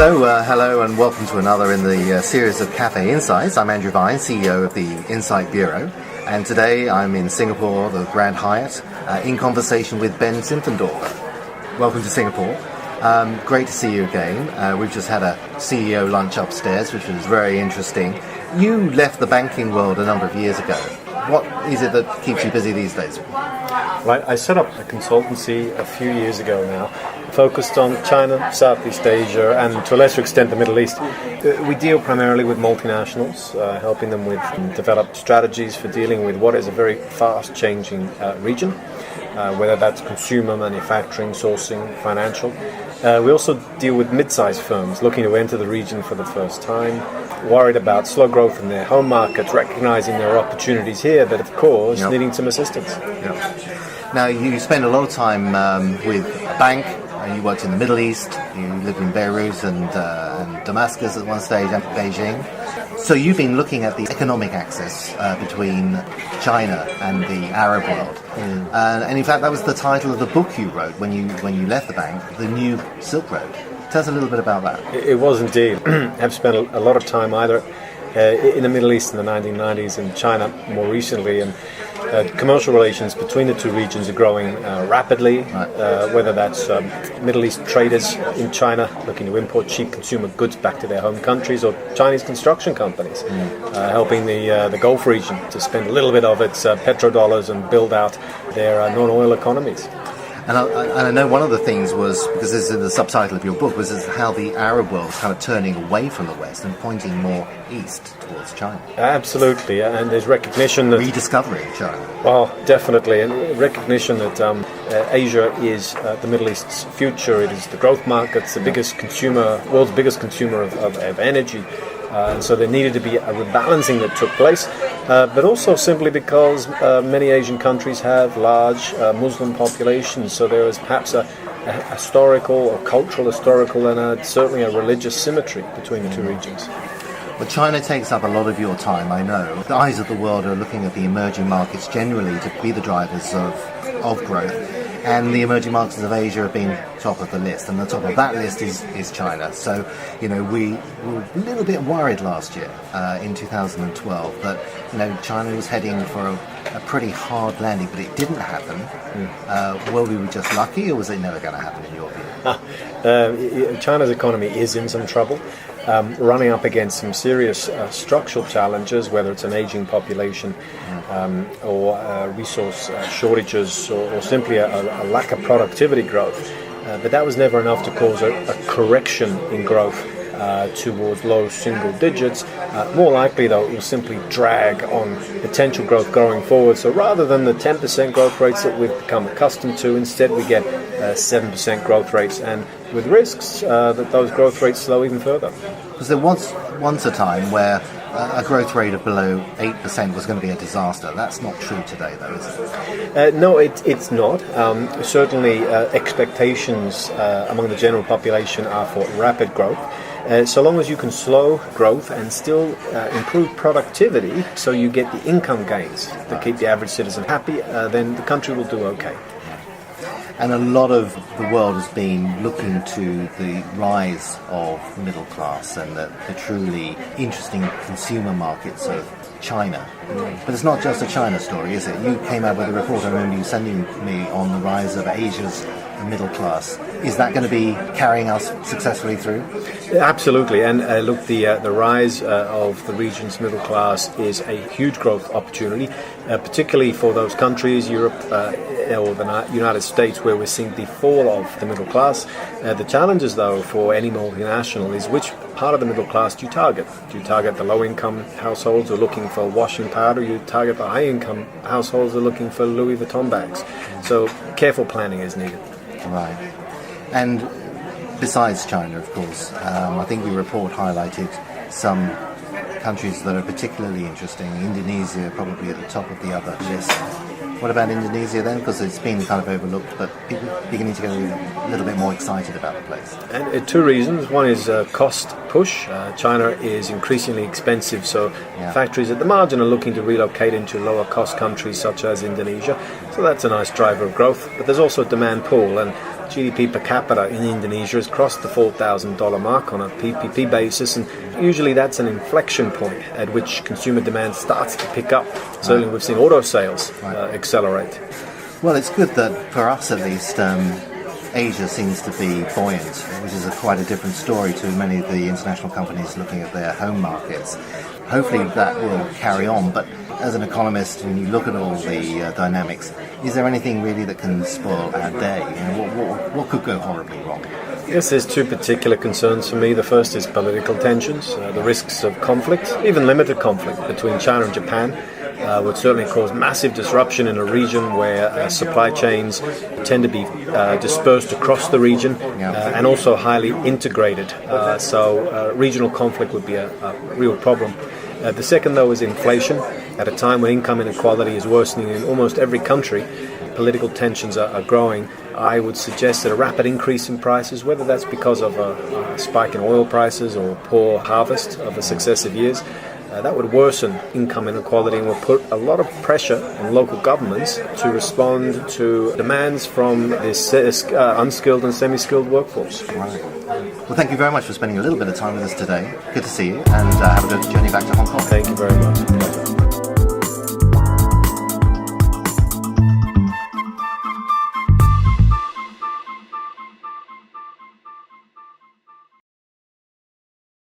Hello and welcome to another in the series of Café Insights. I'm Andrew Vine, CEO of the Insight Bureau, and today I'm in Singapore, the Grand Hyatt, in conversation with Ben Simfendorfer. Welcome to Singapore. Great to see you again. We've just had a CEO lunch upstairs, which was very interesting. You left the banking world a number of years ago. What is it that keeps you busy these days? Right, I set up a consultancy a few years ago now, focused on China, Southeast Asia, and to a lesser extent the Middle East. We deal primarily with multinationals, helping them with develop strategies for dealing with what is a very fast-changing region, whether that's consumer, manufacturing, sourcing, financial. We also deal with mid-sized firms looking to enter the region for the first time, worried about slow growth in their home markets, recognizing there are opportunities here, but of course needing some assistance. Now, you spend a lot of time with a bank. You worked in the Middle East. You lived in Beirut and Damascus at one stage, and Beijing. So you've been looking at the economic axis between China and the Arab world. And in fact, that was the title of the book you wrote when you left the bank, The New Silk Road. Tell us a little bit about that. It was indeed. I've spent a lot of time either in the Middle East in the 1990s and China more recently, and commercial relations between the two regions are growing rapidly, whether that's Middle East traders in China looking to import cheap consumer goods back to their home countries, or Chinese construction companies helping the Gulf region to spend a little bit of its petrodollars and build out their non-oil economies. And I know one of the things was, because this is in the subtitle of your book, was how the Arab world is kind of turning away from the West and pointing more east towards China. Absolutely, and there's recognition that... Rediscovering China. Well, definitely, and recognition that Asia is the Middle East's future. It is the growth market, it's the world's biggest consumer of energy. And so there needed to be a rebalancing that took place, but also simply because many Asian countries have large Muslim populations, so there is perhaps a historical or cultural historical and certainly a religious symmetry between the two regions. Well, China takes up a lot of your time, I know. The eyes of the world are looking at the emerging markets generally to be the drivers of growth. And the emerging markets of Asia have been top of the list, and the top of that list is China. So, we were a little bit worried last year in 2012 that, China was heading for a pretty hard landing, but it didn't happen. Were we just lucky, or was it never going to happen in your view? China's economy is in some trouble. Running up against some serious structural challenges, whether it's an aging population or resource shortages or simply a lack of productivity growth. But that was never enough to cause a correction in growth towards low single digits. More likely, though, it will simply drag on potential growth going forward. So rather than the 10% growth rates that we've become accustomed to, instead we get 7% growth rates, and with risks that those growth rates slow even further. Because there was once a time where a growth rate of below 8% was going to be a disaster. That's not true today, though, is it? No, it's not. Certainly, expectations among the general population are for rapid growth. So long as you can slow growth and still improve productivity, so you get the income gains that keep the average citizen happy, then the country will do okay. And a lot of the world has been looking to the rise of middle class and the truly interesting consumer markets of China. But it's not just a China story, is it? You came out with a report, I remember you sending me, on the rise of Asia's middle class. Is that going to be carrying us successfully through? Absolutely, and look, the rise of the region's middle class is a huge growth opportunity, particularly for those countries, Europe or the United States, where we're seeing the fall of the middle class. The challenges, though, for any multinational is which part of the middle class do you target? Do you target the low-income households who are looking for washing powder? Or you target the high-income households who are looking for Louis Vuitton bags? So careful planning is needed. Right. And besides China, of course, I think your report highlighted some countries that are particularly interesting. Indonesia probably at the top of the other list. What about Indonesia then? Because it's been kind of overlooked, but people are beginning to get a little bit more excited about the place. And two reasons. One is cost push. China is increasingly expensive, so factories at the margin are looking to relocate into lower cost countries such as Indonesia. So that's a nice driver of growth. But there's also demand pull, and GDP per capita in Indonesia has crossed the $4,000 mark on a PPP basis, and usually that's an inflection point at which consumer demand starts to pick up. Certainly we've seen auto sales accelerate. Well, it's good that, for us at least, Asia seems to be buoyant, which is quite a different story to many of the international companies looking at their home markets. Hopefully that will carry on, but as an economist, when you look at all the dynamics, is there anything really that can spoil our day? What could go horribly wrong? Yes, there's two particular concerns for me. The first is political tensions, the risks of conflict, even limited conflict between China and Japan. Would certainly cause massive disruption in a region where supply chains tend to be dispersed across the region and also highly integrated. So regional conflict would be a real problem. The second, though, is inflation. At a time when income inequality is worsening in almost every country, political tensions are growing. I would suggest that a rapid increase in prices, whether that's because of a spike in oil prices or a poor harvest of the successive years, that would worsen income inequality and will put a lot of pressure on local governments to respond to demands from this unskilled and semi-skilled workforce. Right. Well, thank you very much for spending a little bit of time with us today. Good to see you, and have a good journey back to Hong Kong. Thank you very much.